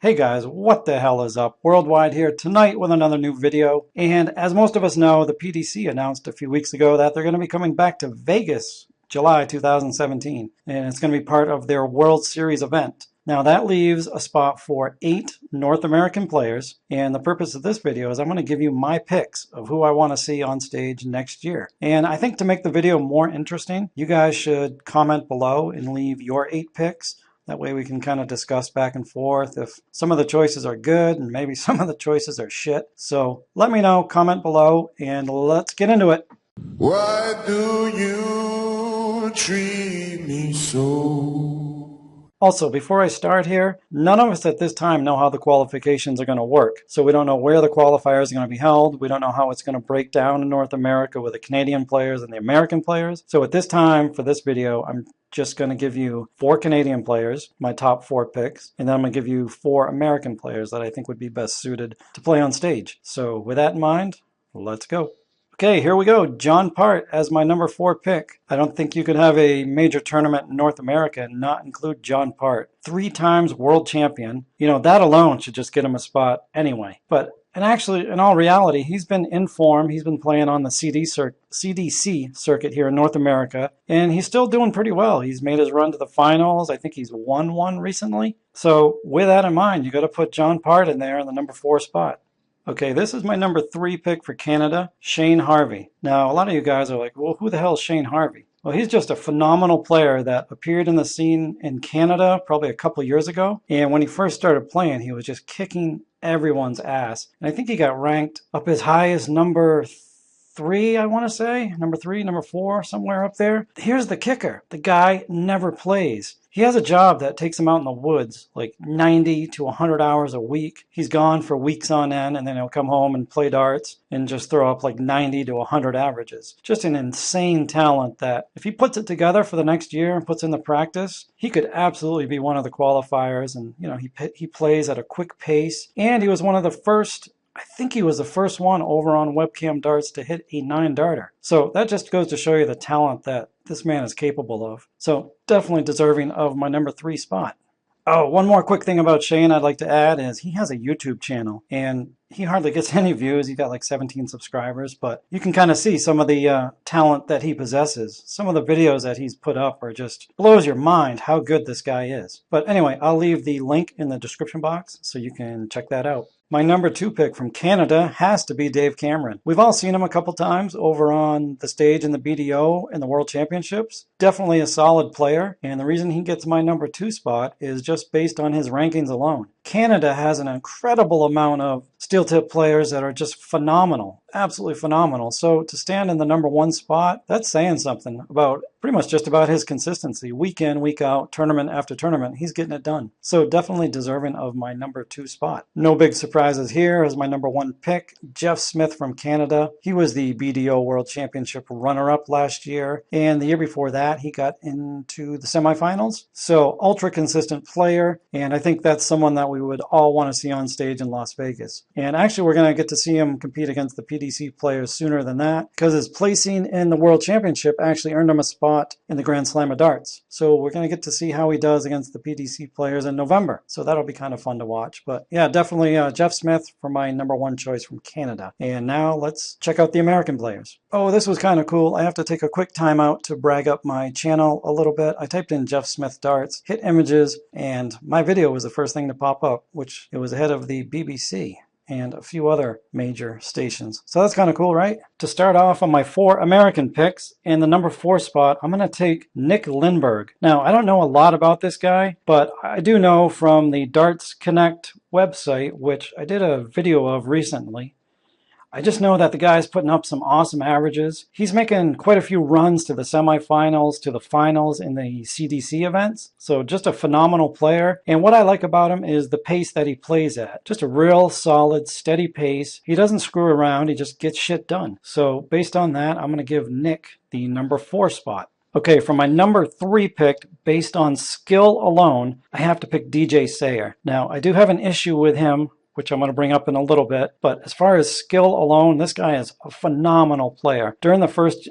Hey guys, what the hell is up? Worldwide here tonight with another new video. And as most of us know, the PDC announced a few weeks ago that they're going to be coming back to Vegas July 2017. And it's going to be part of their World Series event. Now that leaves a spot for 8 North American players. And the purpose of this video is I'm going to give you my picks of who I want to see on stage next year. And I think to make the video more interesting, you guys should comment below and leave your 8 picks. That way we can kind of discuss back and forth if some of the choices are good and maybe some of the choices are shit. So let me know, comment below, and let's get into it. Why do you treat me so? Also, before I start here, none of us at this time know how the qualifications are going to work. So we don't know where the qualifiers are going to be held. We don't know how it's going to break down in North America with the Canadian players and the American players. So at this time, for this video, I'm just going to give you 4 Canadian players, my top 4 picks, and then I'm going to give you 4 American players that I think would be best suited to play on stage. So with that in mind, let's go. Okay, here we go. John Part as my number 4 pick. I don't think you could have a major tournament in North America and not include John Part. 3 times world champion. You know, that alone should just get him a spot anyway. And actually, in all reality, he's been in form. He's been playing on the CDC circuit here in North America, and he's still doing pretty well. He's made his run to the finals. I think he's won one recently. So with that in mind, you got to put John Part in there in the number 4 spot. Okay, this is my number 3 pick for Canada, Shane Harvey. Now, a lot of you guys are like, well, who the hell is Shane Harvey? Well, he's just a phenomenal player that appeared in the scene in Canada probably a couple years ago. And when he first started playing, he was just kicking everyone's ass. And I think he got ranked up as high as number 3, I want to say. Number 3, number 4, somewhere up there. Here's the kicker. The guy never plays. He has a job that takes him out in the woods, like 90 to 100 hours a week. He's gone for weeks on end, and then he'll come home and play darts and just throw up like 90 to 100 averages. Just an insane talent that if he puts it together for the next year and puts in the practice, he could absolutely be one of the qualifiers. And, you know, he plays at a quick pace. And he was one of the first, I think he was the first one over on webcam darts to hit a 9-darter. So that just goes to show you the talent that this man is capable of. So definitely deserving of my number 3 spot. Oh, one more quick thing about Shane I'd like to add is he has a YouTube channel, and he hardly gets any views. He's got like 17 subscribers, but you can kind of see some of the talent that he possesses. Some of the videos that he's put up are just blows your mind how good this guy is. But anyway, I'll leave the link in the description box so you can check that out. My number 2 pick from Canada has to be Dave Cameron. We've all seen him a couple times over on the stage in the BDO and the World Championships. Definitely a solid player, and the reason he gets my number 2 spot is just based on his rankings alone. Canada has an incredible amount of steel tip players that are just phenomenal, absolutely phenomenal. So to stand in the number 1 spot, that's saying something about pretty much just about his consistency. Week in, week out, tournament after tournament, he's getting it done. So definitely deserving of my number 2 spot. No big surprises here as my number 1 pick, Jeff Smith from Canada. He was the BDO World Championship runner-up last year, and the year before that, he got into the semifinals. So ultra consistent player, and I think that's someone that we would all want to see on stage in Las Vegas. And actually, we're going to get to see him compete against the PDC players sooner than that, because his placing in the World Championship actually earned him a spot in the Grand Slam of darts. So we're going to get to see how he does against the PDC players in November. So that'll be kind of fun to watch. But yeah, definitely Jeff Smith for my number 1 choice from Canada. And now let's check out the American players. Oh, this was kind of cool. I have to take a quick time out to brag up my channel a little bit. I typed in Jeff Smith darts, hit images, and my video was the first thing to pop up, which it was ahead of the BBC and a few other major stations. So that's kind of cool, right? To start off on my 4 American picks, in the number 4 spot, I'm going to take Nick Lindberg. Now, I don't know a lot about this guy, but I do know from the Darts Connect website, which I did a video of recently, I just know that the guy's putting up some awesome averages. He's making quite a few runs to the semifinals, to the finals in the CDC events. So just a phenomenal player. And what I like about him is the pace that he plays at. Just a real solid, steady pace. He doesn't screw around. He just gets shit done. So based on that, I'm going to give Nick the number 4 spot. Okay, for my number 3 pick, based on skill alone, I have to pick DJ Sayer. Now, I do have an issue with him which I'm going to bring up in a little bit. But as far as skill alone, this guy is a phenomenal player. During the first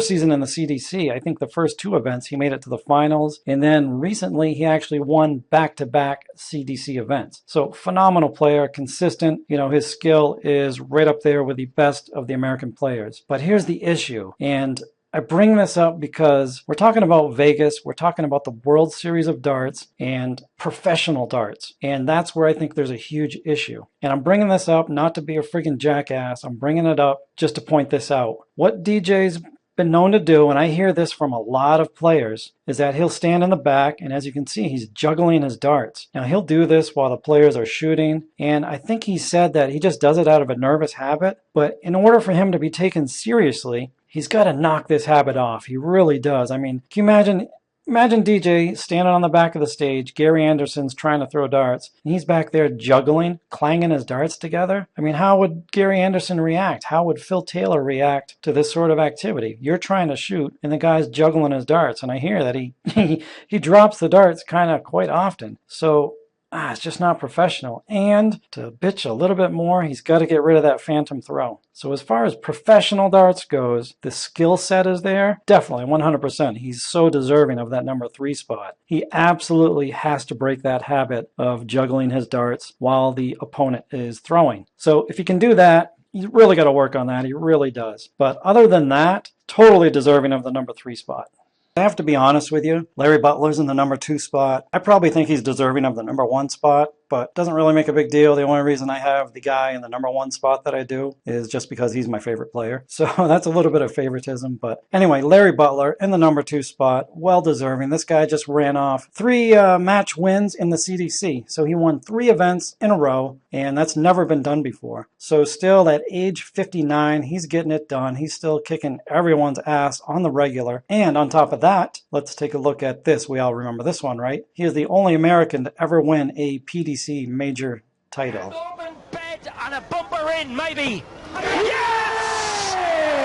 season in the CDC, I think the first 2 events he made it to the finals, and then recently he actually won back-to-back CDC events. So phenomenal player, consistent. You know, his skill is right up there with the best of the American players. But here's the issue, and I bring this up because we're talking about Vegas, we're talking about the World Series of Darts and professional darts, and that's where I think there's a huge issue. And I'm bringing this up not to be a freaking jackass, I'm bringing it up just to point this out. What DJ's been known to do, and I hear this from a lot of players, is that he'll stand in the back, and as you can see, he's juggling his darts. Now, he'll do this while the players are shooting, and I think he said that he just does it out of a nervous habit, but in order for him to be taken seriously, he's got to knock this habit off. He really does. I mean, can you imagine DJ standing on the back of the stage, Gary Anderson's trying to throw darts, and he's back there juggling, clanging his darts together? I mean, how would Gary Anderson react? How would Phil Taylor react to this sort of activity? You're trying to shoot, and the guy's juggling his darts, and I hear that he drops the darts kind of quite often. So it's just not professional. And to bitch a little bit more, he's got to get rid of that phantom throw. So as far as professional darts goes, the skill set is there. Definitely, 100%. He's so deserving of that number 3 spot. He absolutely has to break that habit of juggling his darts while the opponent is throwing. So if he can do that, he's really got to work on that. He really does. But other than that, totally deserving of the number 3 spot. I have to be honest with you, Larry Butler's in the number 2 spot. I probably think he's deserving of the number 1 spot, but doesn't really make a big deal. The only reason I have the guy in the number 1 spot that I do is just because he's my favorite player. So that's a little bit of favoritism. But anyway, Larry Butler in the number 2 spot, well deserving. This guy just ran off 3 match wins in the CDC. So he won 3 events in a row, and that's never been done before. So still at age 59, he's getting it done. He's still kicking everyone's ass on the regular. And on top of that, let's take a look at this. We all remember this one, right? He is the only American to ever win a PDC major title. Norman bed and a bumper in, maybe. Yes!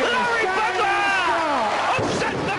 Larry Butler! Upset the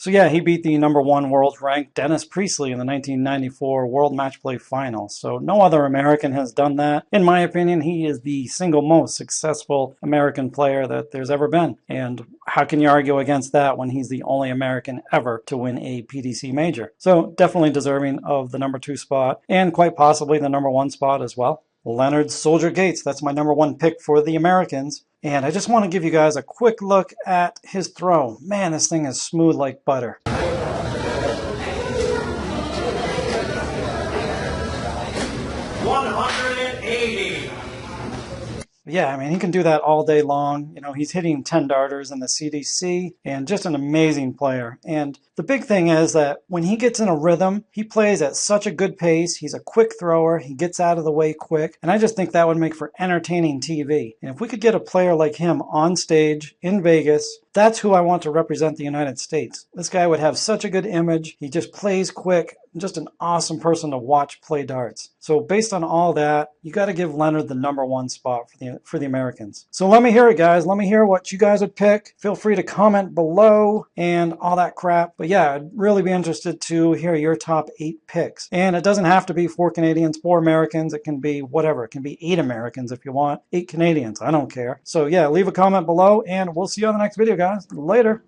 So yeah, he beat the number 1 world ranked Dennis Priestley in the 1994 World Match Play Finals. So no other American has done that. In my opinion, he is the single most successful American player that there's ever been. And how can you argue against that when he's the only American ever to win a PDC major? So definitely deserving of the number 2 spot and quite possibly the number 1 spot as well. Leonard Soldier Gates, that's my number 1 pick for the Americans. And I just want to give you guys a quick look at his throw. Man, this thing is smooth like butter. 180. Yeah, I mean, he can do that all day long. You know, he's hitting 10 darters in the CDC and just an amazing player. And the big thing is that when he gets in a rhythm, he plays at such a good pace. He's a quick thrower. He gets out of the way quick. And I just think that would make for entertaining TV. And if we could get a player like him on stage in Vegas, that's who I want to represent the United States. This guy would have such a good image. He just plays quick. Just an awesome person to watch play darts. So based on all that, you got to give Leonard the number 1 spot for the Americans. So let me hear it, guys. Let me hear what you guys would pick. Feel free to comment below and all that crap. But yeah, I'd really be interested to hear your top 8 picks. And it doesn't have to be 4 Canadians, 4 Americans. It can be whatever. It can be 8 Americans if you want. 8 Canadians. I don't care. So yeah, leave a comment below and we'll see you on the next video, guys. Later.